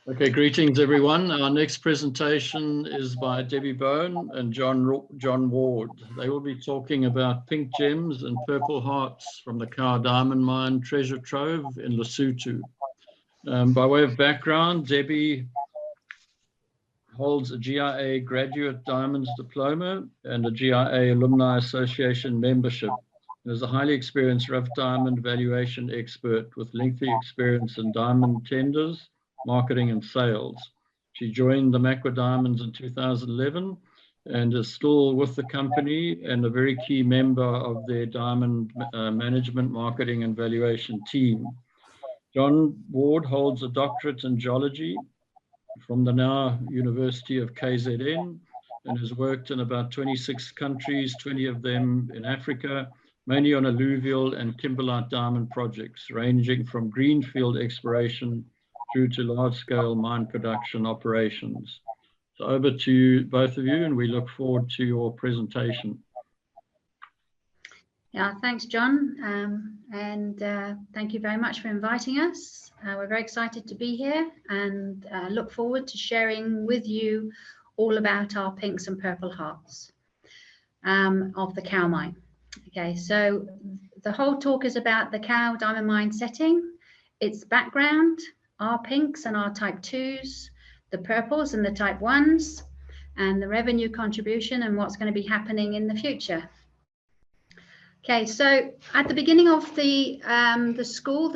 Okay, greetings everyone. Our next presentation is by Debbie Bowen and John Ward. They will be talking about pink gems and purple hearts from the Cow Diamond Mine treasure trove in Lesotho. By way of background, Debbie holds a GIA Graduate Diamonds Diploma and a GIA Alumni Association membership. And is a highly experienced rough diamond valuation expert with lengthy experience in diamond tenders, marketing and sales. She joined the Macwa Diamonds in 2011 and is still with the company and a very key member of their diamond management, marketing and valuation team. John Ward holds a doctorate in geology from the now University of KZN and has worked in about 26 countries, 20 of them in Africa, mainly on alluvial and kimberlite diamond projects, ranging from greenfield exploration through to large-scale mine production operations. So over to both of you, and we look forward to your presentation. Yeah, thanks, John, thank you very much for inviting us. We're very excited to be here and look forward to sharing with you all about our pinks and purple hearts of the Cow Mine. Okay, so the whole talk is about the Cow Diamond Mine setting, its background, our pinks and our type 2s, the purples and the type 1s, and the revenue contribution and what's going to be happening in the future. Okay, so at the beginning of the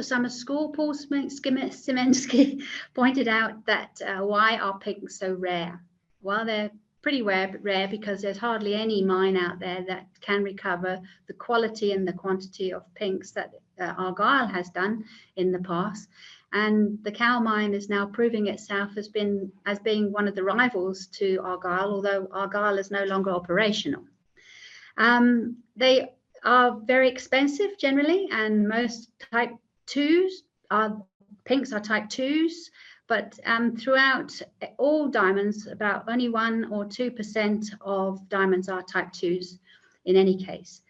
summer school, Paul Simensky pointed out that why are pinks so rare? Well, they're pretty rare because there's hardly any mine out there that can recover the quality and the quantity of pinks that Argyle has done in the past. And the Cow Mine is now proving itself as being one of the rivals to Argyle, although Argyle is no longer operational. They are very expensive generally, and most type 2s pinks are type 2s, but throughout all diamonds, about only 1 or 2% of diamonds are type 2s in any case.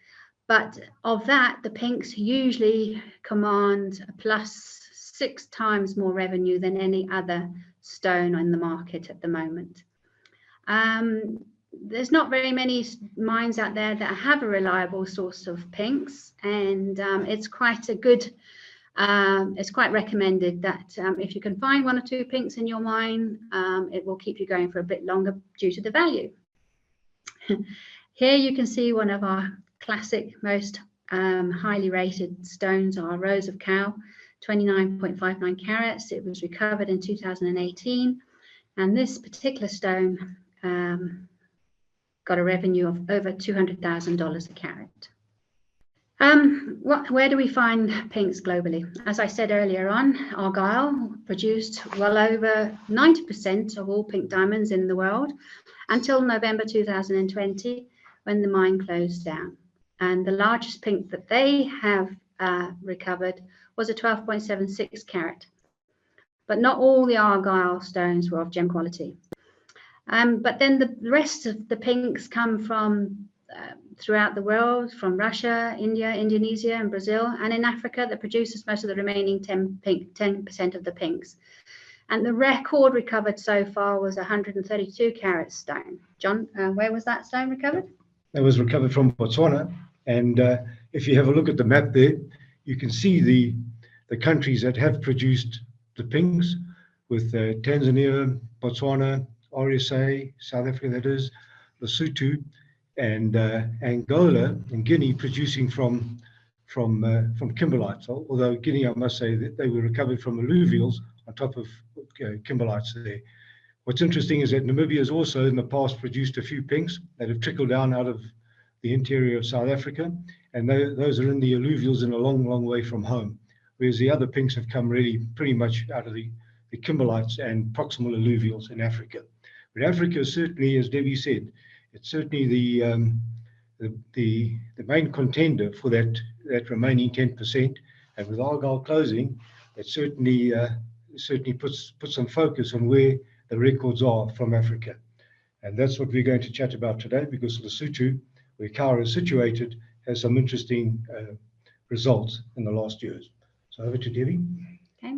But of that, the pinks usually command plus 6 times more revenue than any other stone on the market at the moment. There's not very many mines out there that have a reliable source of pinks, and it's quite recommended that if you can find 1 or 2 pinks in your mine, it will keep you going for a bit longer due to the value. Here you can see one of our classic, most highly rated stones, our Rose of Cow, 29.59 carats. It was recovered in 2018, and this particular stone got a revenue of over $200,000 a carat. Where do we find pinks globally? As I said earlier on, Argyle produced well over 90% of all pink diamonds in the world until November 2020, when the mine closed down. And the largest pink that they have recovered was a 12.76 carat. But not all the Argyle stones were of gem quality. But then the rest of the pinks come from throughout the world, from Russia, India, Indonesia, and Brazil, and in Africa that produces most of the remaining 10% of the pinks. And the record recovered so far was 132 carat stone. John, where was that stone recovered? That was recovered from Botswana. And if you have a look at the map there, you can see the countries that have produced the pinks, with Tanzania, Botswana, RSA, South Africa, that is, Lesotho, and Angola and Guinea producing from kimberlites. Although Guinea, I must say, that they were recovered from alluvials on top of kimberlites there. What's interesting is that Namibia has also in the past produced a few pinks that have trickled down out of the interior of South Africa, and those are in the alluvials and a long, long way from home, whereas the other pinks have come really pretty much out of the kimberlites and proximal alluvials in Africa. But Africa certainly, as Debbie said, it's certainly the main contender for that remaining 10%. And with Argyle closing, it certainly puts some focus on where the records are from Africa. And that's what we're going to chat about today, because Lesotho, where Kara is situated, has some interesting results in the last years. So over to Debbie. Okay.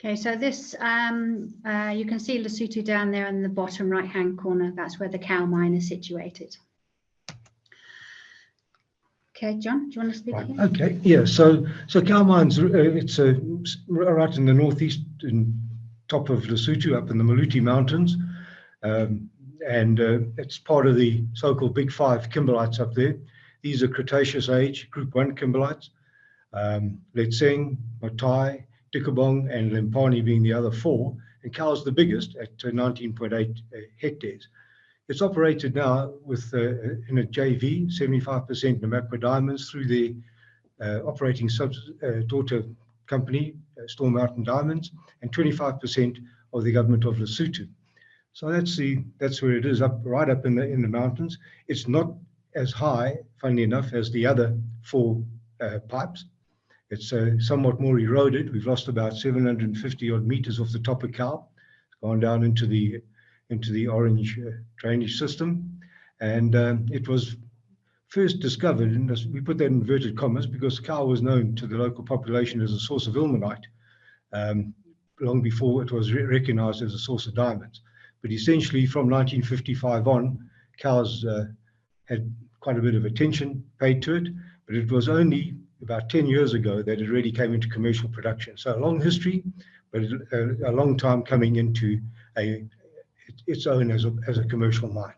Okay, so this, you can see Lesotho down there in the bottom right-hand corner. That's where the cow mine is situated. Okay, John, do you want to speak Right. again? Okay, yeah, so cow mines, it's right in the northeast, top of Lesotho, up in the Maluti Mountains. And it's part of the so-called Big Five kimberlites up there. These are Cretaceous age, Group 1 kimberlites. Letseng, Matai, Dikabong, and Lempani being the other four, and Cow's the biggest at 19.8 hectares. It's operated now with in a JV, 75% Namakwa Diamonds through the operating daughter company, Storm Mountain Diamonds, and 25% of the government of Lesotho. So that's where it is, right up in the mountains. It's not as high, funnily enough, as the other four pipes. It's somewhat more eroded. We've lost about 750 odd meters off the top of Cow, gone down into the orange drainage system, and it was first discovered, and we put that in inverted commas because Cow was known to the local population as a source of ilmenite long before it was recognized as a source of diamonds. But essentially, from 1955 on, Cow's had quite a bit of attention paid to it, but it was only about 10 years ago that it really came into commercial production. So a long history, but a long time coming into its own as a commercial mine.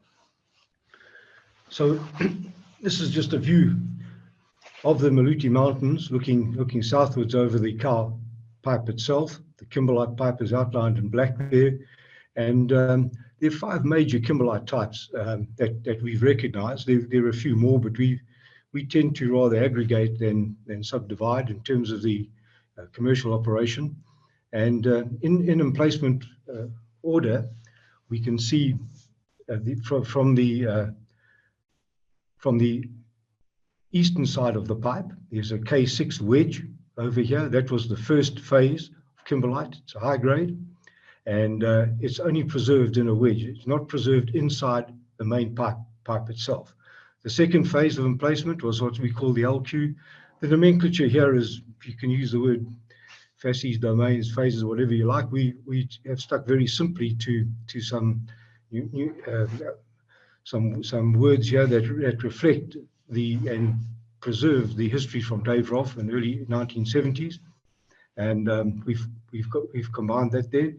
So this is just a view of the Maluti Mountains looking southwards over the Cow pipe itself. The kimberlite pipe is outlined in black there. And there are five major kimberlite types that we've recognized. There are a few more, but we tend to rather aggregate than subdivide in terms of the commercial operation. And in emplacement order, we can see from the eastern side of the pipe, there's a K6 wedge over here. That was the first phase of kimberlite. It's a high grade, and it's only preserved in a wedge. It's not preserved inside the main pipe itself. The second phase of emplacement was what we call the LQ. The nomenclature here is, if you can use the word facies, domains, phases, whatever you like. We have stuck very simply to some words here that reflect and preserve the history from Dave Rolfe in the early 1970s, and we've combined that there.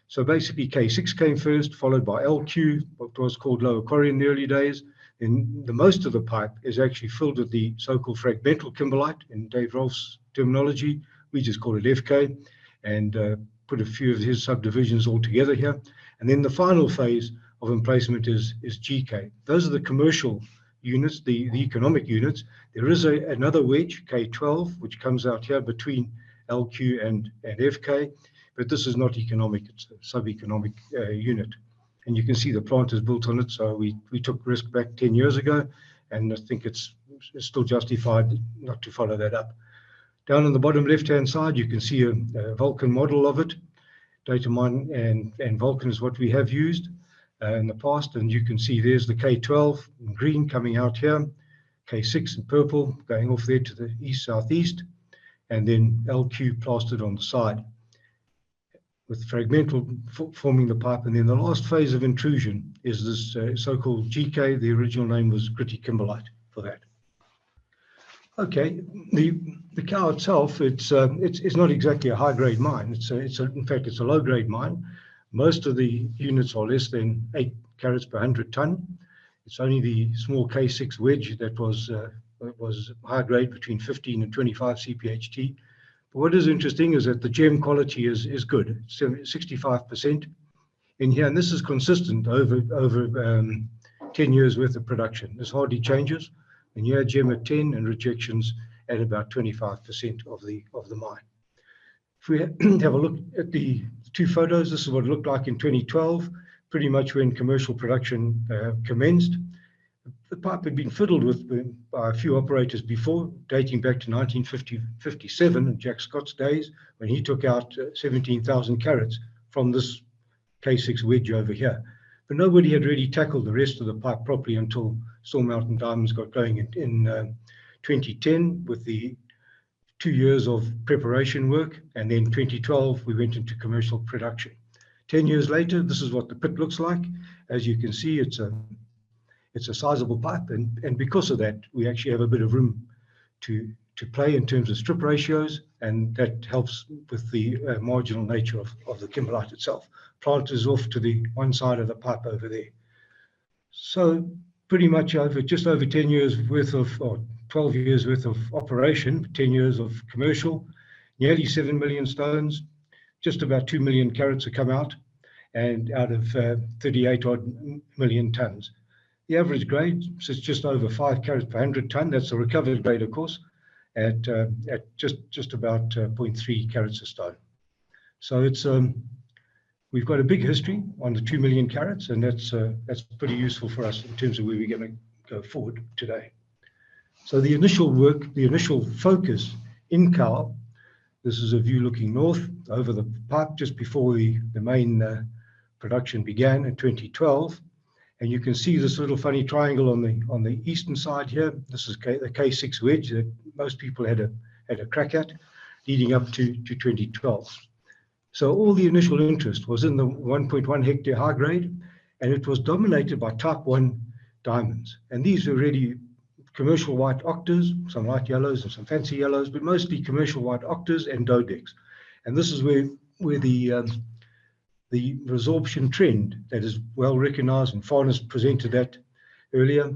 So basically, K6 came first, followed by LQ, what was called Lower Quarry in the early days. And the most of the pipe is actually filled with the so-called fragmental kimberlite in Dave Rolfe's terminology. We just call it FK, and put a few of his subdivisions all together here. And then the final phase of emplacement is GK. Those are the commercial units, the economic units. There is another wedge, K12, which comes out here between LQ and FK, but this is not economic, it's a sub-economic unit. And you can see the plant is built on it, so we took risk back 10 years ago, and I think it's still justified not to follow that up. Down on the bottom left-hand side, you can see a Vulcan model of it. Data mine and Vulcan is what we have used in the past, and you can see there's the K12 in green coming out here, K6 in purple going off there to the east-southeast, and then LQ plastered on the side, with fragmental forming the pipe. And then the last phase of intrusion is this so-called GK. The original name was gritty kimberlite for that. Okay, the Cow itself, it's not exactly a high-grade mine. In fact, it's a low-grade mine. Most of the units are less than 8 carats per 100 ton. It's only the small K6 wedge that was high grade, between 15 and 25 CPHT. But what is interesting is that the gem quality is good, 65% in here, and this is consistent over 10 years worth of production. This hardly changes. And you add gem at 10 and rejections at about 25% of the mine. If we have a look at the two photos, this is what it looked like in 2012, pretty much when commercial production commenced. The pipe had been fiddled with by a few operators before, dating back to 1957 in Jack Scott's days, when he took out 17,000 carats from this K6 wedge over here. But nobody had really tackled the rest of the pipe properly until Storm Mountain Diamonds got going in 2010 with the 2 years of preparation work, and then 2012 we went into commercial production. 10 years later, this is what the pit looks like. As you can see, it's a sizable pipe, and because of that, we actually have a bit of room to play in terms of strip ratios, and that helps with the marginal nature of the kimberlite itself. Plant is off to the one side of the pipe over there. So pretty much just over 10 years worth of, or 12 years worth of operation, 10 years of commercial, nearly 7 million stones, just about 2 million carats have come out, and out of 38 odd million tons. The average grade is just over 5 carats per 100 ton. That's the recovered grade, of course, at just about 0.3 carats a stone. So it's we've got a big history on the 2 million carats, and that's pretty useful for us in terms of where we're going to go forward today. So the initial work, the initial focus in Kau, this is a view looking north over the pipe just before the main production began in 2012. And you can see this little funny triangle on the eastern side here. This is the K6 wedge that most people had a crack at, leading up to 2012. So all the initial interest was in the 1.1 hectare high grade, and it was dominated by type 1 diamonds. And these were really commercial white octas, some light yellows and some fancy yellows, but mostly commercial white octas and dodecks. And this is where the resorption trend that is well recognized, and Farnes presented that earlier,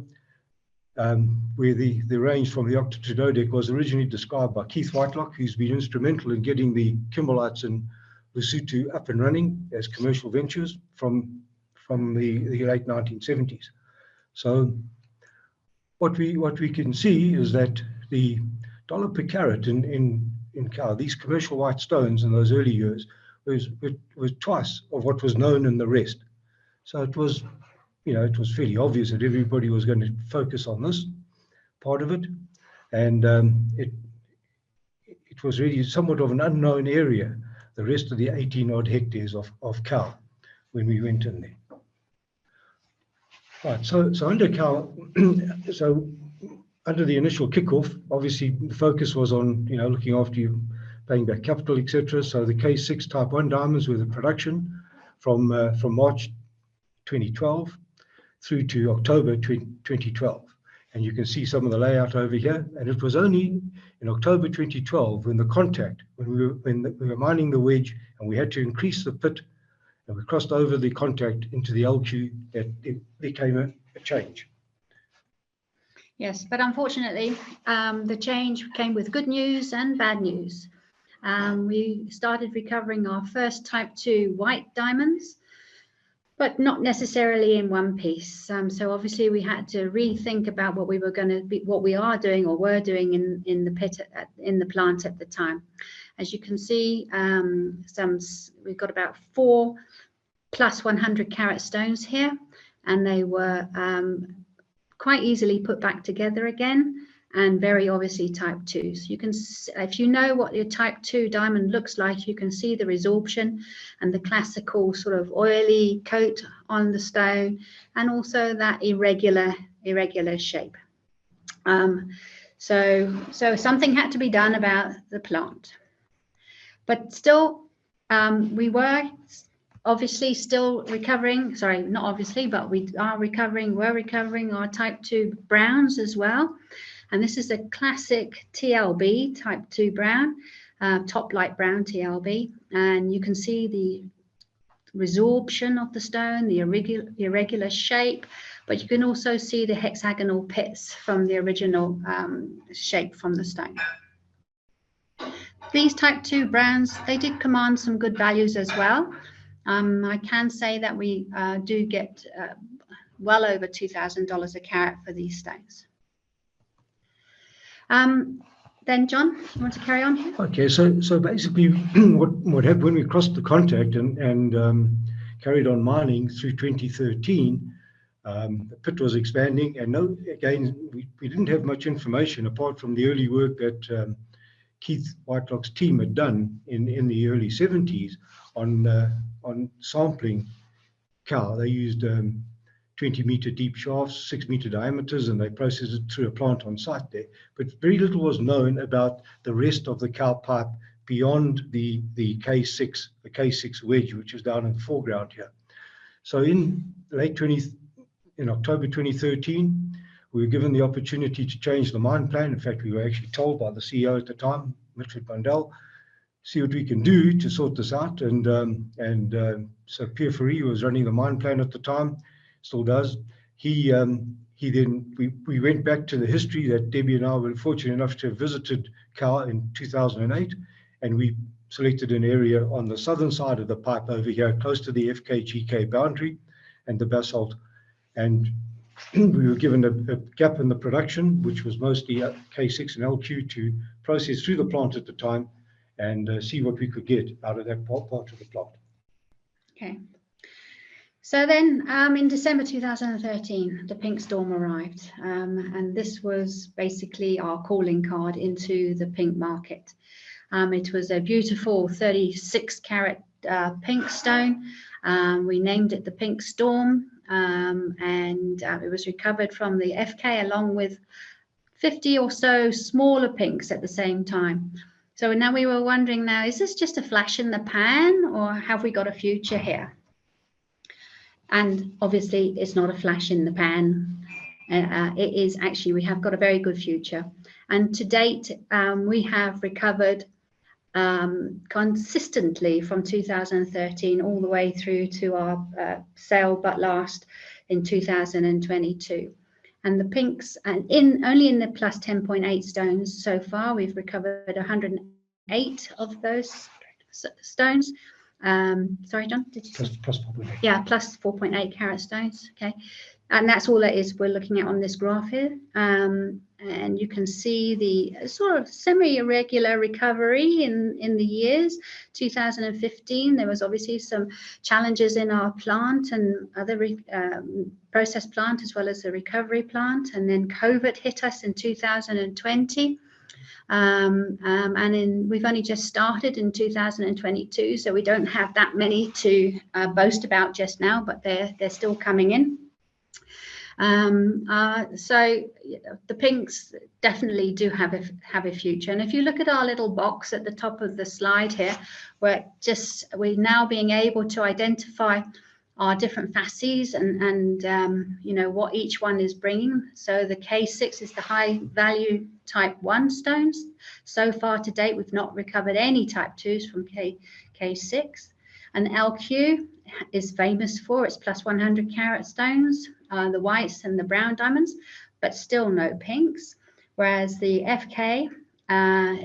where the range from the octa to dodeck was originally described by Keith Whitelock, who's been instrumental in getting the kimberlites in Lesotho up and running as commercial ventures from the late 1970s. So what we can see is that the dollar per carat in Kau, these commercial white stones in those early years, was twice of what was known in the rest. So it was, it was fairly obvious that everybody was going to focus on this part of it, and it was really somewhat of an unknown area, the rest of the 18 odd hectares of Kau when we went in there. Right, so under Kau, so under the initial kickoff, obviously the focus was on looking after you, paying back capital, etc. So the K6 type 1 diamonds were the production from March 2012 through to October 2012. And you can see some of the layout over here. And it was only in October 2012 when we were mining the wedge and we had to increase the pit, and we crossed over the contact into the LQ, that it became a change. Yes, but unfortunately, the change came with good news and bad news. We started recovering our first type 2 white diamonds, but not necessarily in one piece. So obviously we had to rethink about what we were going to be, what we are doing or were doing in the pit, in the plant at the time. As you can see, we've got about 4 plus 100 carat stones here, and they were quite easily put back together again, and very obviously type 2. So you can, if you know what your type 2 diamond looks like, you can see the resorption and the classical sort of oily coat on the stone, and also that irregular shape. So something had to be done about the plant, but still we were obviously still recovering, sorry, not obviously, but we're recovering our type 2 browns as well. And this is a classic TLB, type 2 brown, top light brown TLB. And you can see the resorption of the stone, the irregular shape, but you can also see the hexagonal pits from the original shape from the stone. These type 2 browns, they did command some good values as well. I can say that we do get well over $2,000 a carat for these stones. Then John, you want to carry on here? Okay, so basically what happened when we crossed the contact and carried on mining through 2013, the pit was expanding, and we didn't have much information apart from the early work that Keith Whitelock's team had done in the early 70s on sampling Kau. They used 20-meter deep shafts, 6-meter diameters, and they processed it through a plant on site there. But very little was known about the rest of the cow pipe beyond the K6 wedge, which is down in the foreground here. So in October 2013, we were given the opportunity to change the mine plan. In fact, we were actually told by the CEO at the time, Richard Bundell, see what we can do to sort this out. So Pierre Fourie was running the mine plan at the time, still does. We went back to the history that Debbie and I were fortunate enough to have visited Cow in 2008, and we selected an area on the southern side of the pipe over here, close to the FK-GK boundary and the basalt. And we were given a gap in the production, which was mostly K6 and LQ, to process through the plant at the time and see what we could get out of that part of the plant. Okay. So then in December 2013, the pink storm arrived, and this was basically our calling card into the pink market. It was a beautiful 36-carat pink stone. We named it the Pink Storm, and it was recovered from the FK along with 50 or so smaller pinks at the same time. So now we were wondering, now, is this just a flash in the pan, or have we got a future here? And obviously, it's not a flash in the pan. It is actually, we have got a very good future. And to date, we have recovered consistently from 2013 all the way through to our sale but last in 2022. And the pinks, and only in the plus 10.8 stones so far, we've recovered 108 of those stones. Sorry, John, did you say? Plus 4.8. Yeah, plus 4.8 carat stones. Okay, and that's all that is we're looking at on this graph here. And you can see the sort of semi-irregular recovery in the years. 2015, there was obviously some challenges in our plant and other process plant as well as the recovery plant. And then COVID hit us in 2020. We've only just started in 2022, so we don't have that many to boast about just now, but they're still coming in. So the pinks definitely do have a future. And if you look at our little box at the top of the slide here, we're now being able to identify our different fascies and you know what each one is bringing. So the K6 is the high value type 1 stones. So far to date, we've not recovered any type 2s from K6. And LQ is famous for its plus 100 carat stones, the whites and the brown diamonds, but still no pinks. Whereas the FK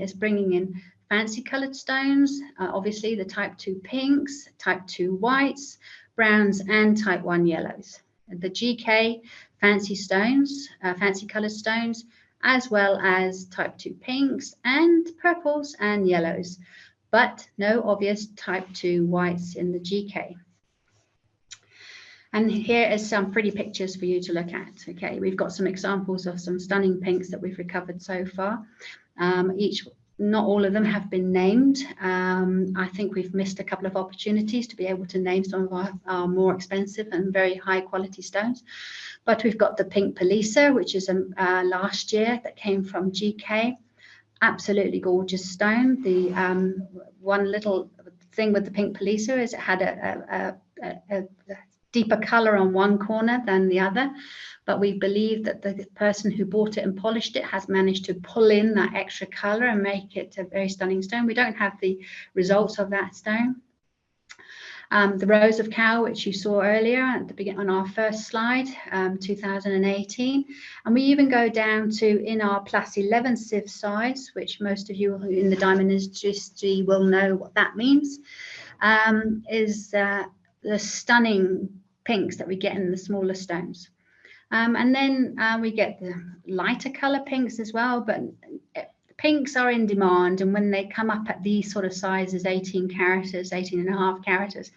is bringing in fancy colored stones, obviously the type 2 pinks, type 2 whites, browns, and type 1 yellows. The GK, fancy stones, fancy colored stones, as well as type 2 pinks and purples and yellows, but no obvious type 2 whites in the GK. And here is some pretty pictures for you to look at. Okay, we've got some examples of some stunning pinks that we've recovered so far. Not all of them have been named. I think we've missed a couple of opportunities to be able to name some of our more expensive and very high quality stones. But we've got the pink Palisa, which is last year that came from GK. Absolutely gorgeous stone. The one little thing with the pink Palisa is it had a deeper color on one corner than the other, but we believe that the person who bought it and polished it has managed to pull in that extra color and make it a very stunning stone. We don't have the results of that stone. The Rose of Cow, which you saw earlier at the beginning on our first slide, 2018, and we even go down to in our plus 11 sieve size, which most of you in the diamond industry will know what that means, is the stunning pinks that we get in the smaller stones. And then we get the lighter color pinks as well, but pinks are in demand, and when they come up at these sort of sizes, 18 caraters, 18.5 caraters, it's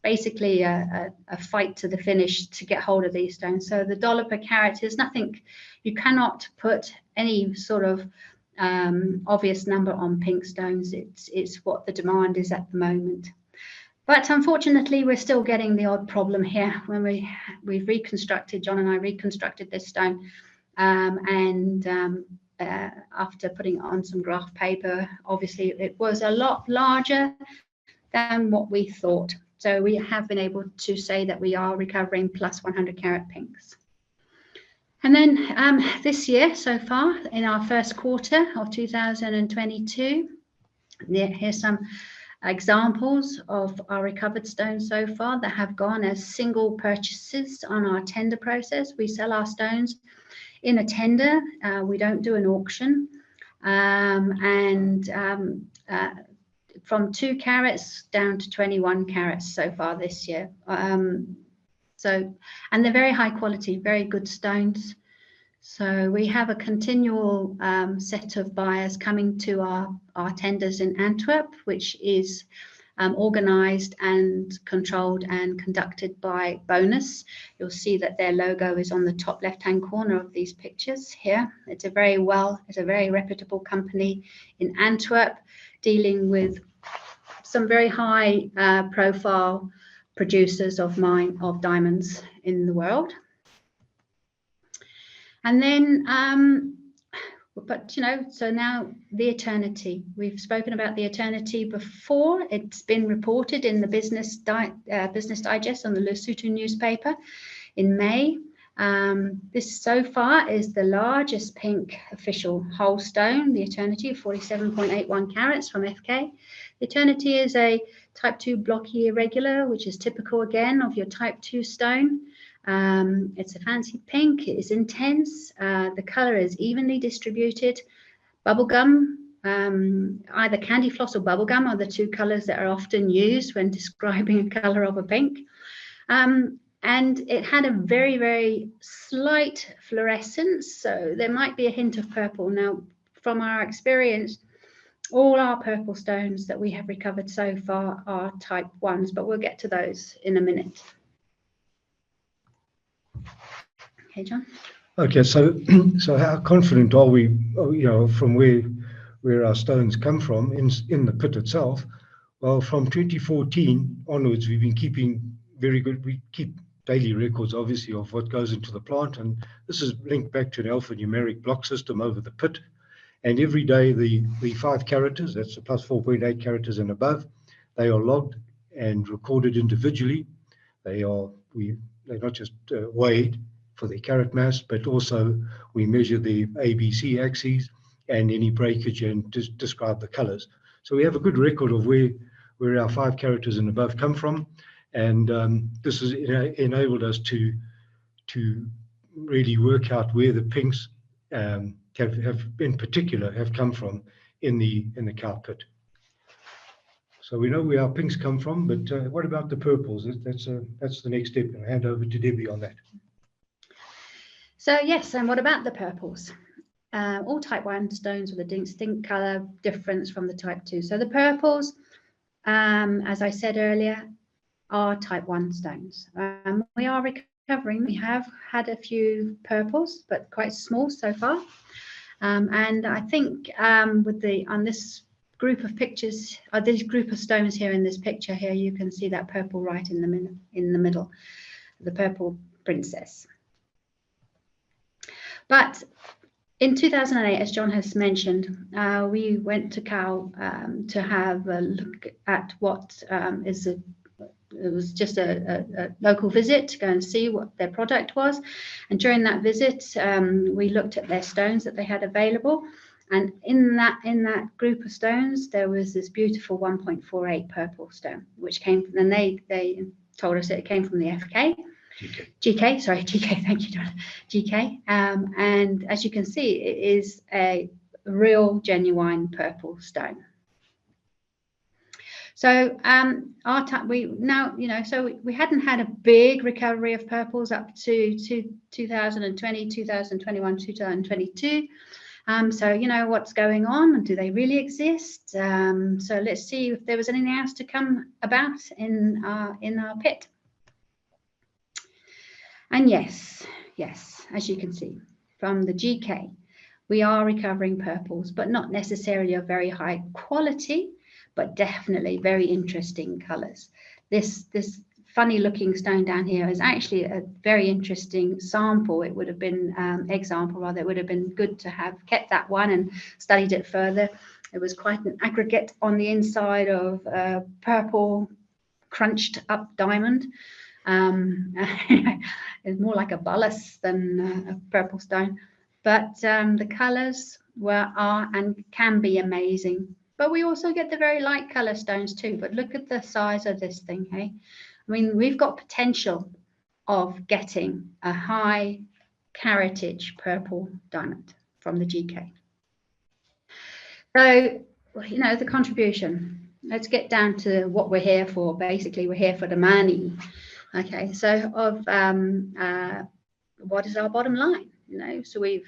basically a fight to the finish to get hold of these stones. So the dollar per carat is nothing, you cannot put any sort of obvious number on pink stones. It's what the demand is at the moment. But unfortunately, we're still getting the odd problem here when we've reconstructed, John and I reconstructed this stone, after putting it on some graph paper, obviously it was a lot larger than what we thought. So we have been able to say that we are recovering plus 100 carat pinks. And then this year so far, in our first quarter of 2022, here's some examples of our recovered stones so far that have gone as single purchases on our tender process. We sell our stones in a tender. We don't do an auction. From 2 carats down to 21 carats so far this year. And they're very high quality, very good stones. So we have a continual set of buyers coming to our tenders in Antwerp, which is organised and controlled and conducted by Bonus. You'll see that their logo is on the top left-hand corner of these pictures here. It's a very reputable company in Antwerp, dealing with some very high profile producers of diamonds in the world. And then, so now the Eternity. We've spoken about the Eternity before. It's been reported in the Business Digest on the Lesotho newspaper in May. This so far is the largest pink official whole stone, the Eternity, of 47.81 carats from FK. The Eternity is a type 2 blocky irregular, which is typical again of your type 2 stone. It's a fancy pink. It is intense. The color is evenly distributed. Bubblegum, either candy floss or bubblegum are the 2 colors that are often used when describing a color of a pink. And it had a very, very slight fluorescence, so there might be a hint of purple. Now, from our experience, all our purple stones that we have recovered so far are type 1s, but we'll get to those in a minute. Okay, John. Okay, so how confident are we, from where our stones come from in the pit itself? Well, from 2014 onwards, we've been keeping very good. We keep daily records, obviously, of what goes into the plant, and this is linked back to an alphanumeric block system over the pit. And every day, the 5 characters, that's the plus 4.8 characters and above, they are logged and recorded individually. They're not just weighed for their carat mass, but also we measure the ABC axes and any breakage and describe the colors. So we have a good record of where our 5 characters and above come from, and this has enabled us to really work out where the pinks have in particular have come from in the cow pit. So we know where our pinks come from, but what about the purples? That's the next step. I'll hand over to Debbie on that. So yes, and what about the purples? All type 1 stones with a distinct color difference from the type 2. So the purples, as I said earlier, are type 1 stones. We are recovering. We have had a few purples, but quite small so far. And I think on this group of pictures, or this group of stones here in this picture here, you can see that purple right in the middle, the purple princess. But in 2008, as John has mentioned, we went to Cal to have a look at what it was just a local visit to go and see what their product was. And during that visit, we looked at their stones that they had available. And in that group of stones, there was this beautiful 1.48 purple stone, which came from, and they told us that it came from the FK. GK, sorry, GK, thank you, John. GK. And as you can see, it is a real genuine purple stone. So we hadn't had a big recovery of purples up to 2020, 2021, 2022. So what's going on, and do they really exist? So let's see if there was anything else to come about in our pit. And yes, as you can see from the GK, we are recovering purples, but not necessarily of very high quality, but definitely very interesting colors. this funny looking stone down here is actually a very interesting sample. It would have been example rather. It would have been good to have kept that one and studied it further. It was quite an aggregate on the inside of purple crunched up diamond. It's more like a bullace than a purple stone, but the colors are and can be amazing. But we also get the very light color stones too. But look at the size of this thing, hey? I mean, we've got potential of getting a high caratage purple diamond from the GK. So, you know, the contribution. Let's get down to what we're here for. Basically, we're here for the money. Okay, so what is our bottom line? You know, so we've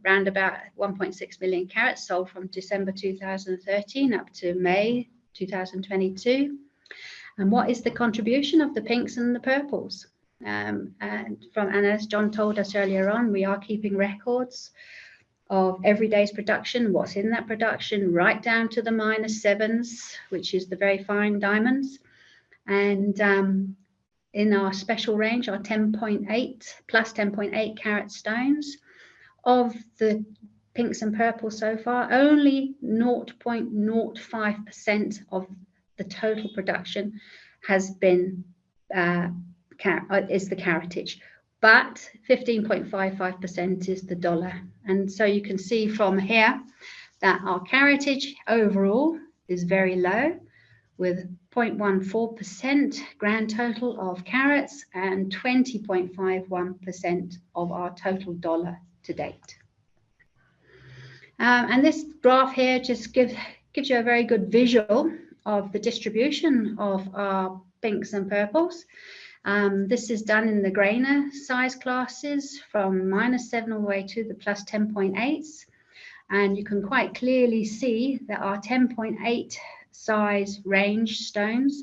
around about 1.6 million carats sold from December 2013 up to May 2022. And what is the contribution of the pinks and the purples? And as John told us earlier on, we are keeping records of every day's production, what's in that production, right down to the -7s, which is the very fine diamonds. And in our special range, our 10.8 plus 10.8 carat stones, of the pinks and purples so far, only 0.05% of the total production has been is the caratage, but 15.55% is the dollar. And so you can see from here that our caratage overall is very low, with 0.14% grand total of carats and 20.51% of our total dollar to date. And this graph here just gives you a very good visual of the distribution of our pinks and purples. This is done in the grainer size classes from -7 all the way to the plus 10.8s. And you can quite clearly see that our 10.8 size range stones,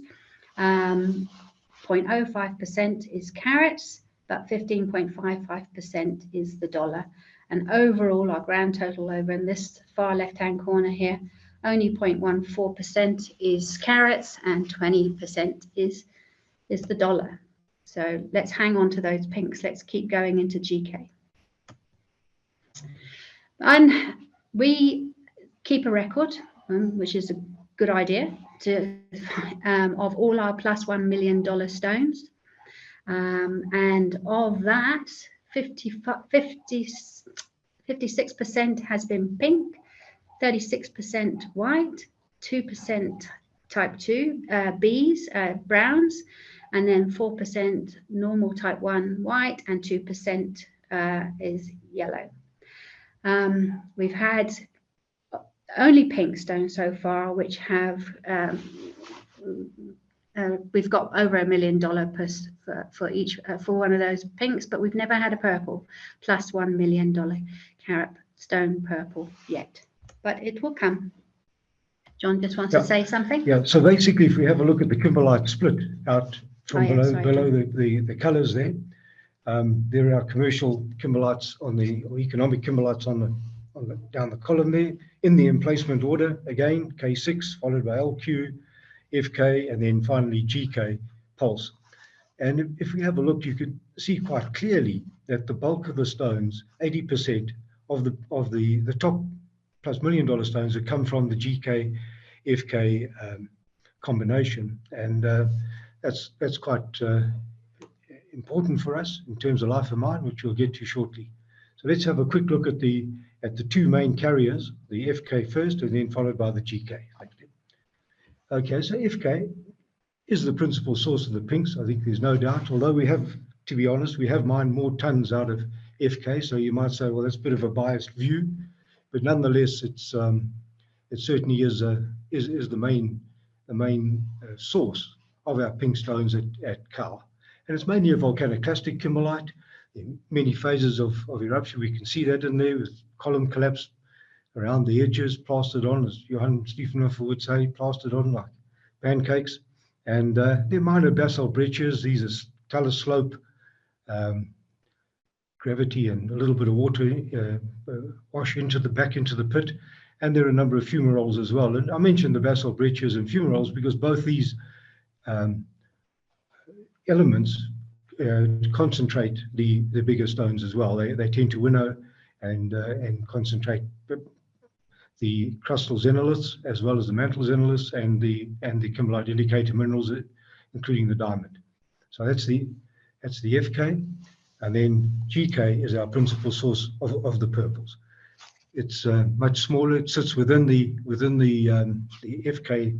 0.05% is carats, but 15.55% is the dollar. And overall, our grand total over in this far left-hand corner here, only 0.14% is carats and 20% is the dollar. So let's hang on to those pinks. Let's keep going into GK. And we keep a record, which is a good idea, of all our plus $1 million stones. And of that, 56% has been pink, 36% white, 2% type 2 Bs, browns, and then 4% normal type 1 white, and 2% is yellow. We've had only pink stones so far, which have we've got over $1 million for each for one of those pinks, but we've never had a purple plus $1 million carat stone purple yet, but it will come. John just wants to say something. Yeah, so basically, if we have a look at the kimberlite split out from below the colors there, there are commercial kimberlites or economic kimberlites on the down the column there in the emplacement order. Again, K6 followed by LQ, FK, and then finally GK pulse. And if we have a look, you could see quite clearly that the bulk of the stones, 80% of the top plus $1 million stones, have come from the GK FK combination, and that's quite important for us in terms of life of mine, which we'll get to shortly. So let's have a quick look at the two main carriers, the FK first, and then followed by the GK. Okay, so FK is the principal source of the pinks. I think there's no doubt, although we have, to be honest, we have mined more tons out of FK, so you might say, well, that's a bit of a biased view, but nonetheless, it certainly is the main source of our pink stones at Kau. And it's mainly a volcanoclastic kimberlite. In many phases of eruption, we can see that in there with column collapse around the edges, plastered on, as Johan Stiefenhofer would say, plastered on like pancakes. And they're minor basalt breccias. These are talus slope, gravity and a little bit of water wash back into the pit. And there are a number of fumaroles as well. And I mentioned the basalt breccias and fumaroles because both these elements concentrate the bigger stones as well. They tend to winnow and concentrate the crustal xenoliths as well as the mantle xenoliths and the kimberlite indicator minerals, including the diamond. So that's the FK, and then GK is our principal source of the purples. It's much smaller. It sits within the FK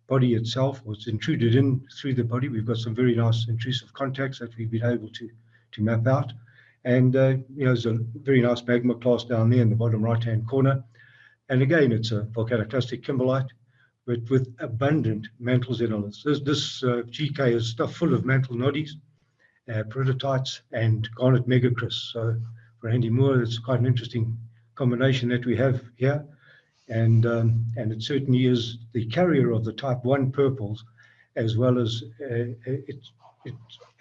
body itself, or it's intruded in through the body. We've got some very nice intrusive contacts that we've been able to map out, and there's a very nice magma clast down there in the bottom right-hand corner. And again, it's a volcanoclastic kimberlite, but with abundant mantle xenoliths. This GK is stuffed full of mantle noddies, peridotite, and garnet megacrys. So for Andy Moore, it's quite an interesting combination that we have here. And it certainly is the carrier of the type 1 purples, as well as it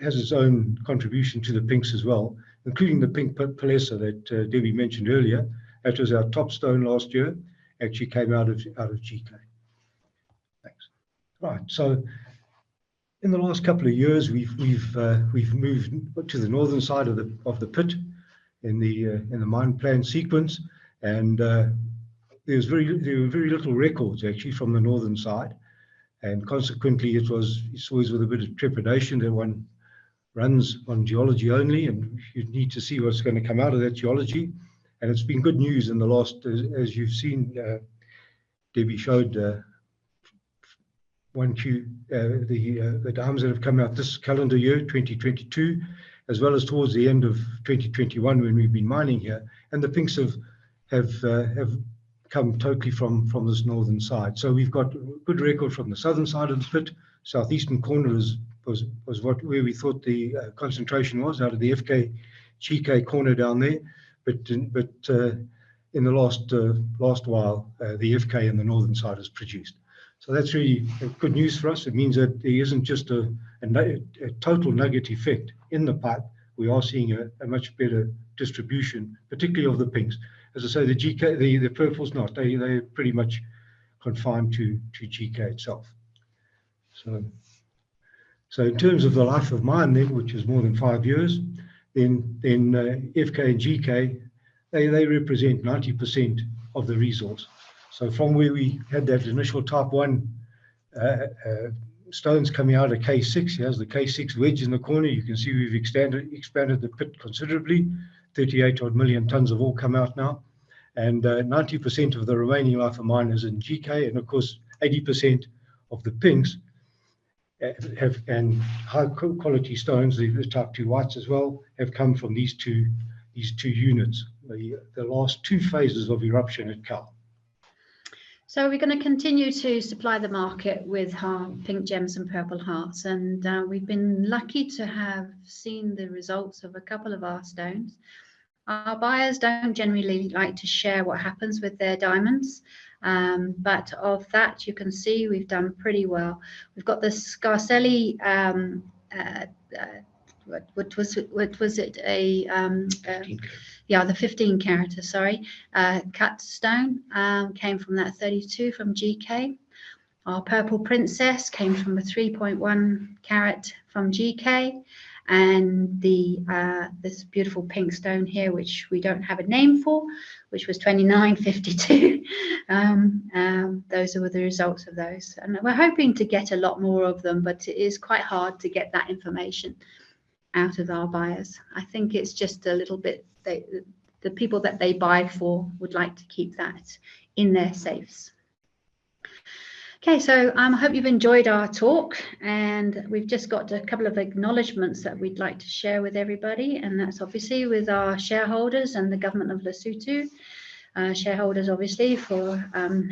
has its own contribution to the pinks as well, including the pink palesa that Debbie mentioned earlier. That was our top stone last year, actually came out of GK. Thanks. Right, so in the last couple of years, we've moved to the northern side of the pit in the mine plan sequence, and there were very little records actually from the northern side, and consequently it's always with a bit of trepidation that one runs on geology only, and you need to see what's going to come out of that geology. And it's been good news in the last, as you've seen, Debbie showed 1Q, the diamonds that have come out this calendar year, 2022, as well as towards the end of 2021 when we've been mining here. And the pinks have come totally from this northern side. So we've got a good record from the southern side of the pit. Southeastern corner was where we thought the concentration was, out of the FK GK corner down there. But in the last while, the FK in the northern side has produced. So that's really good news for us. It means that there isn't just a total nugget effect in the pipe. We are seeing a much better distribution, particularly of the pinks. As I say, the GK, the purple's not. They're pretty much confined to GK itself. So in terms of the life of mine then, which is more than 5 years, then FK and GK, they represent 90% of the resource. So from where we had that initial type 1 stones coming out of K6, here's the K6 wedge in the corner. You can see we've expanded the pit considerably. 38 odd million tons of ore come out now. And 90% of the remaining life of mine is in GK. And of course, 80% of the pinks and high quality stones, the type 2 whites as well, have come from these two units, the last 2 phases of eruption at Cal. So we're going to continue to supply the market with our pink gems and purple hearts, and we've been lucky to have seen the results of a couple of our stones. Our buyers don't generally like to share what happens with their diamonds, but of that you can see we've done pretty well. We've got the Scarcelli, what was it, the 15 carat, sorry, cut stone came from that 32 from GK. Our purple princess came from a 3.1 carat from GK, and this beautiful pink stone here, which we don't have a name for, which was 2952. Those were the results of those, and we're hoping to get a lot more of them, but it is quite hard to get that information out of our buyers. I think it's just a little bit, the people that they buy for would like to keep that in their safes. Okay, so I hope you've enjoyed our talk, and we've just got a couple of acknowledgements that we'd like to share with everybody, and that's obviously with our shareholders and the government of Lesotho. Shareholders obviously for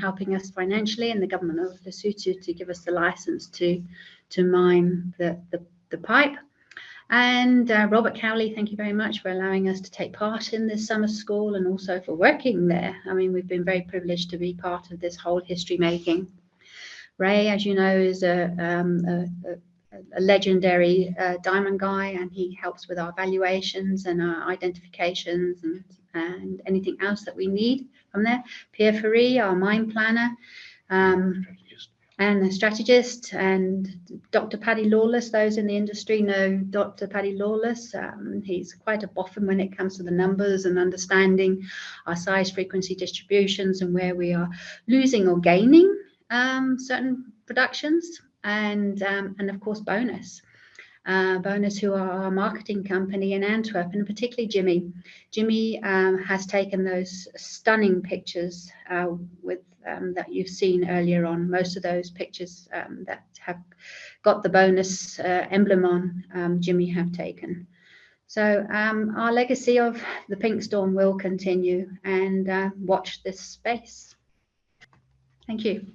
helping us financially, and the government of Lesotho to give us the license to mine the pipe. And Robert Cowley, thank you very much for allowing us to take part in this summer school, and also for working there. I mean, we've been very privileged to be part of this whole history making. Ray, as you know, is a legendary diamond guy, and he helps with our valuations and our identifications and anything else that we need from there. Pierre Ferry, our mine planner, and a strategist, and Dr. Paddy Lawless. Those in the industry know Dr. Paddy Lawless. He's quite a boffin when it comes to the numbers and understanding our size frequency distributions and where we are losing or gaining certain productions, and of course Bonus. Bonus, who are our marketing company in Antwerp, and particularly Jimmy. Jimmy has taken those stunning pictures with that you've seen earlier on. Most of those pictures that have got the Bonus emblem on, Jimmy have taken. So our legacy of the Pink Storm will continue, and watch this space. Thank you.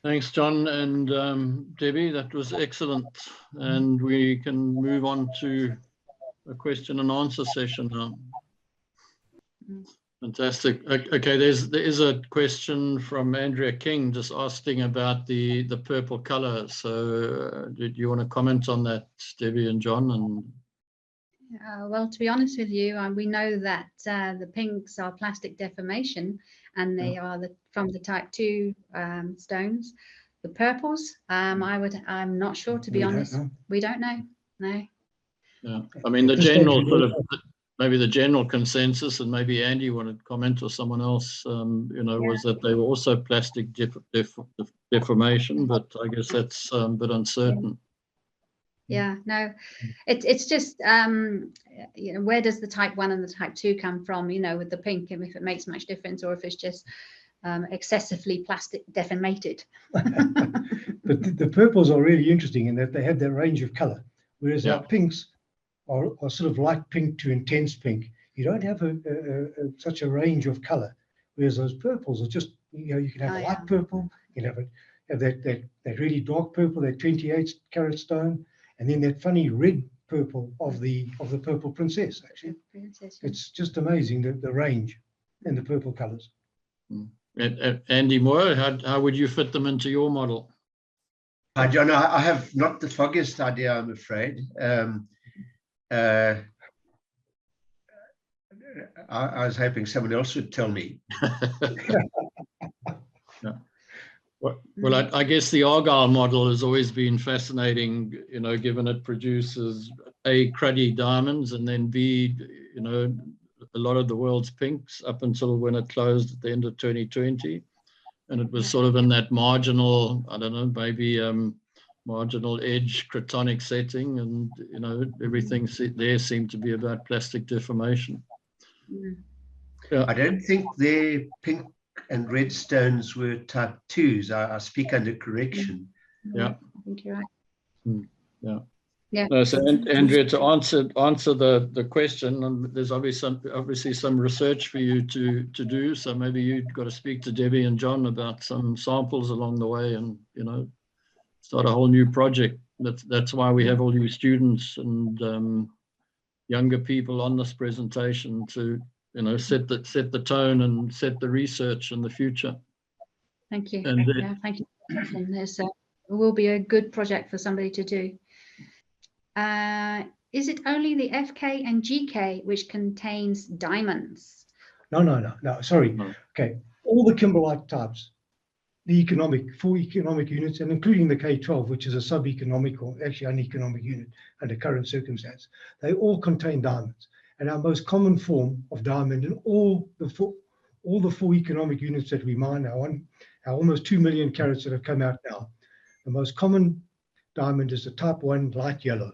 Thanks, John and Debbie. That was excellent. And we can move on to a question and answer session now. Fantastic. Okay, there is a question from Andrea King just asking about the purple color. So did you want to comment on that, Debbie and John? And well, to be honest with you, we know that the pinks are plastic deformation, and they are from the type 2 stones. The purples, I'm not sure, to be honest. We don't know. No. Yeah, I mean the general sort of, maybe the general consensus, and maybe Andy wanted to comment or someone else, was that they were also plastic deformation, but I guess that's a bit uncertain. Yeah, no, it's just where does the type 1 and the type 2 come from, with the pink, and if it makes much difference, or if it's just excessively plastic deformated. But the purples are really interesting in that they have their range of color, whereas our pinks are sort of light pink to intense pink. You don't have such a range of color, whereas those purples are just, you can have a light purple, you can have that really dark purple, that 28 carat stone, and then that funny red purple of the purple princess. Actually, it's just amazing the range and the purple colors. Andy Moore, how would you fit them into your model? John, I have not the foggiest idea, I'm afraid. I was hoping someone else would tell me. Well, I guess the Argyle model has always been fascinating, given it produces A, cruddy diamonds, and then B, a lot of the world's pinks up until when it closed at the end of 2020. And it was sort of in that marginal, I don't know, maybe marginal edge cratonic setting, and, everything there seemed to be about plastic deformation. Yeah. I don't think their pink and red stones were type 2s. I speak under correction. Yeah, I think you're right. Yeah. No, so Andrea, to answer the question, and there's obviously some research for you to do. So maybe you've got to speak to Debbie and John about some samples along the way, and start a whole new project. That's why we have all you students and younger people on this presentation to set the tone and set the research in the future. Thank you. And thank you. It will be a good project for somebody to do. Is it only the FK and GK which contains diamonds? No. Sorry. No. Okay. All the kimberlite types, the 4 economic units, and including the K12, which is a sub-economic or actually uneconomic unit under current circumstance, they all contain diamonds. And our most common form of diamond in all the 4 economic units that we mine, our almost 2 million carats that have come out now, the most common diamond is the type 1 light yellow.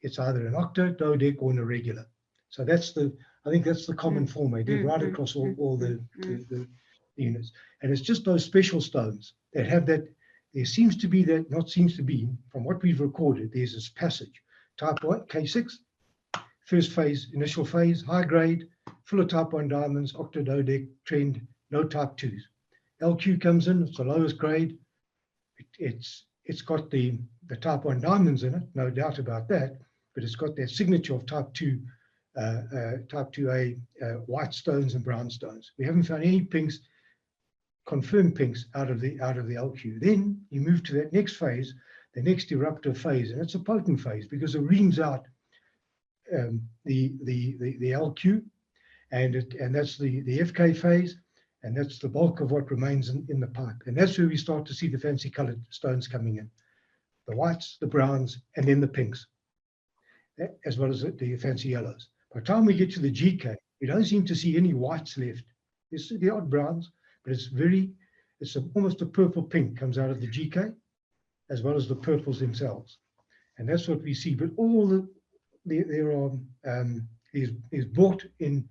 It's either an octa, dodec, or an irregular. So I think that's the common form they did right across all the units. And it's just those special stones that have that. There seems to be that, not seems to be, from what we've recorded, there's this passage. Type 1, K6, first phase, initial phase, high grade, full of type 1 diamonds, octa, dodec, trend, no type 2s. LQ comes in, it's the lowest grade. It's got the type 1 diamonds in it, no doubt about that, but it's got that signature of type 2, type 2A white stones and brown stones. We haven't found any pinks, confirmed pinks out of the LQ. Then you move to that next phase, the next eruptive phase, and it's a potent phase because it reams out the LQ, and that's the FK phase, And that's the bulk of what remains in the pipe. And that's where we start to see the fancy colored stones coming in. The whites, the browns, and then the pinks, as well as the fancy yellows. By the time we get to the GK, we don't seem to see any whites left. There's the odd browns, but it's almost a purple pink comes out of the GK, as well as the purples themselves. And that's what we see. But all there are is bought in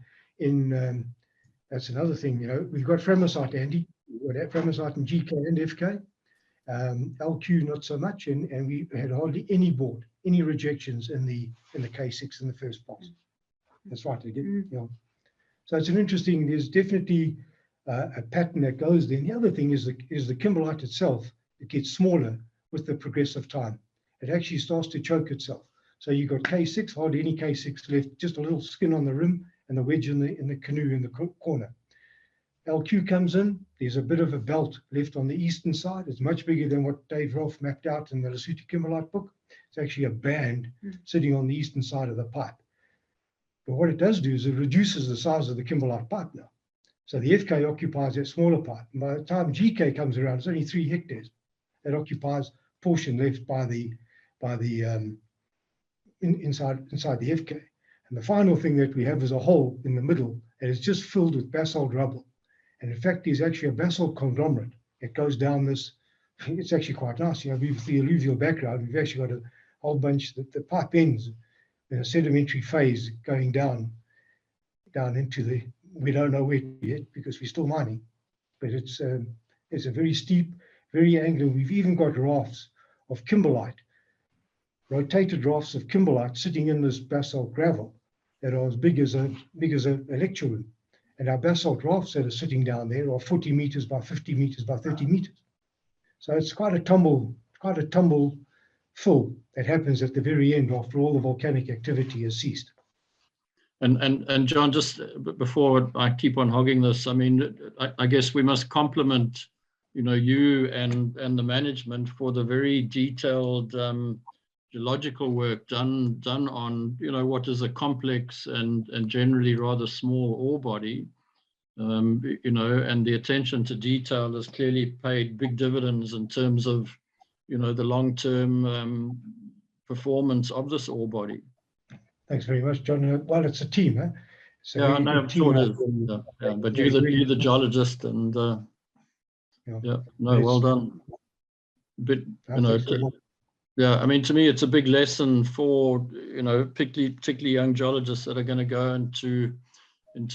that's another thing, you know. We've got Fremosite, Andy. We've got Fremosite in GK and FK. LQ not so much, and we had hardly any rejections in the K6 in the first box. That's right, they did. Yeah. So it's an interesting. There's definitely a pattern that goes there. And the other thing is the kimberlite itself. It gets smaller with the progressive time. It actually starts to choke itself. So you've got K6, hardly any K6 left, just a little skin on the rim and the wedge in the canoe in the corner. LQ comes in, there's a bit of a belt left on the eastern side. It's much bigger than what Dave Rolfe mapped out in the Lesotho kimberlite book. It's actually a band sitting on the eastern side of the pipe. But what it does do is it reduces the size of the kimberlite pipe now. So the FK occupies that smaller pipe. And by the time GK comes around, it's only 3 hectares. That occupies portion left by the inside the FK. And the final thing that we have is a hole in the middle that is just filled with basalt rubble. And in fact, there's actually a basalt conglomerate that goes down this. It's actually quite nice. You know, with the alluvial background, we've actually got a whole bunch that the pipe ends in a sedimentary phase going down into the, we don't know where yet because we're still mining, but it's a very steep, very angular. We've even got rafts of kimberlite, rotated rafts of kimberlite sitting in this basalt gravel that are as big as a lecture room. And our basalt rafts that are sitting down there are 40 meters by 50 meters by 30 meters. So it's quite a tumble fill that happens at the very end after all the volcanic activity has ceased. And John, just before I keep on hogging this, I mean, I guess we must compliment, you know, you and the management for the very detailed geological work done on, you know, what is a complex and generally rather small ore body, you know, and the attention to detail has clearly paid big dividends in terms of, you know, the long-term performance of this ore body. Thanks very much, John. Well, it's a team, huh? So yeah, I know, I'm sure it is. Yeah, but you're the geologist, and yeah, no, well done. But you know, yeah, I mean, to me, it's a big lesson for, you know, particularly young geologists that are going to go into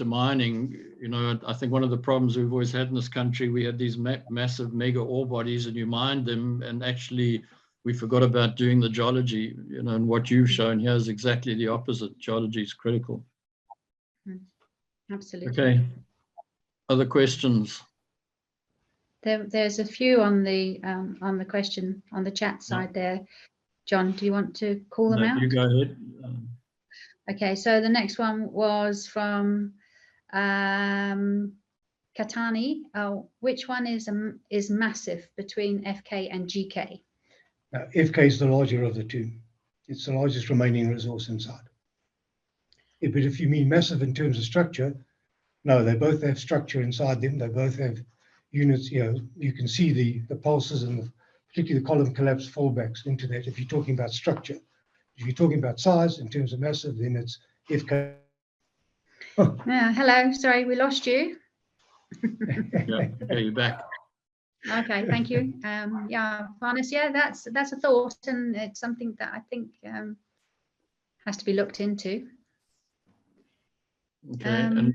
mining. You know, I think one of the problems we've always had in this country, we had these massive mega ore bodies, and you mined them, and actually we forgot about doing the geology. You know, and what you've shown here is exactly the opposite. Geology is critical. Absolutely. Okay. Other questions? There's a few on the question on the chat side there. John, do you want to call them out? You go ahead. Okay, so the next one was from Katani. Which one is massive between FK and GK? FK is the larger of the two. It's the largest remaining resource inside. Yeah, but if you mean massive in terms of structure, no, they both have structure inside them. They both have units. You know, you can see the pulses and particularly the column collapse fallbacks into that. If you're talking about structure, if you're talking about size in terms of massive, then it's FK. Oh. Hello, sorry, we lost you. Yeah, you're back. Okay, thank you. Yeah, Varnes, yeah, that's a thought, and it's something that I think has to be looked into. Okay, and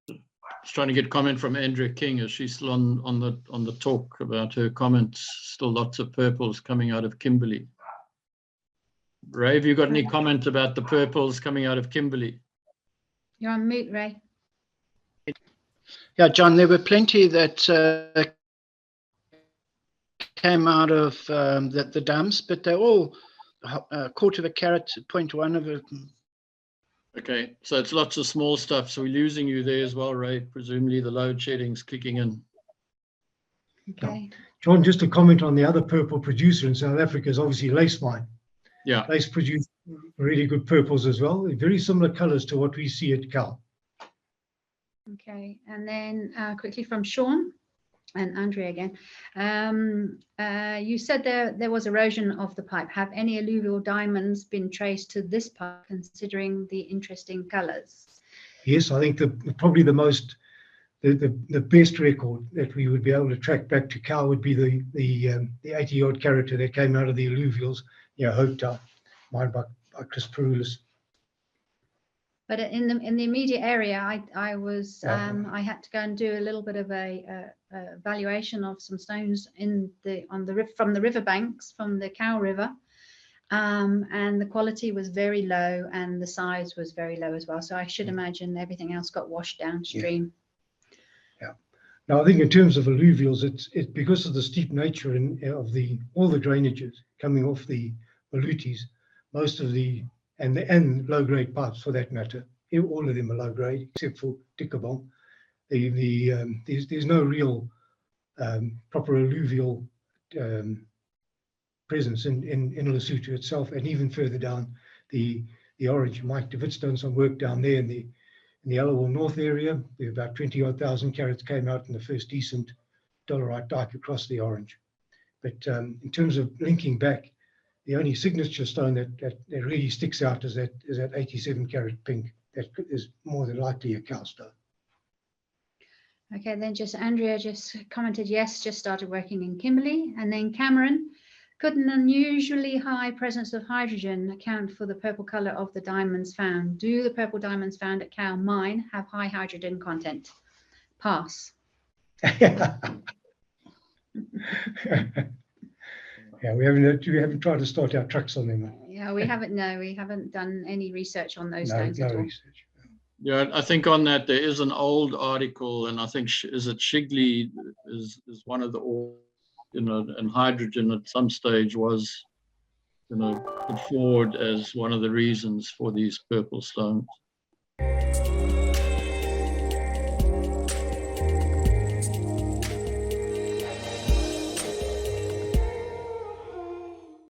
just trying to get comment from Andrea King. Is she still on the talk about her comments? Still lots of purples coming out of Kimberley. Ray, have you got any comment about the purples coming out of Kimberley? You're on mute, Ray. Yeah, John, there were plenty that came out of the dumps, but they're all caught to the carrot at 0.1 of it. Okay, so it's lots of small stuff. So we're losing you there as well, Ray. Presumably the load shedding's kicking in. Okay. John, just to comment on the other purple producer in South Africa is obviously Lace Mine. Yeah. Lace produce really good purples as well. Very similar colors to what we see at Cal. Okay, and then quickly from Sean and Andrea again. You said there was erosion of the pipe. Have any alluvial diamonds been traced to this pipe, considering the interesting colors? Yes, I think probably the best record that we would be able to track back to Cow would be the 80-yard character that came out of the alluvials, Hopetown, mined by Chris Perulis. But in the immediate area, I was Yeah. I had to go and do a little bit of a valuation of some stones from the riverbanks, from the Cow River, and the quality was very low and the size was very low as well. So I should imagine everything else got washed downstream. Yeah. Now I think in terms of alluvials, it's because of the steep nature of all the drainages coming off the Malutis, most of and low grade pipes for that matter. All of them are low grade except for Tikkabong. There's no real proper alluvial presence in Lesotho itself, and even further down the Orange. Mike DeWitt's done some work down there in the Allowal North area. There were about 20,000 carats came out in the first decent dolerite dike across the Orange. But in terms of linking back, the only signature stone that really sticks out is that 87 carat pink. That is more than likely a Cow stone. Okay, then Andrea just commented, yes, just started working in Kimberley. And then Cameron, could an unusually high presence of hydrogen account for the purple color of the diamonds found? Do the purple diamonds found at Cow Mine have high hydrogen content? Pass. Yeah, we haven't tried to start our trucks on them. Yeah, we haven't done any research on those stones No at all. research. Yeah, I think on that there is an old article, and I think is it Shigley is one of the, and hydrogen at some stage was, put forward as one of the reasons for these purple stones.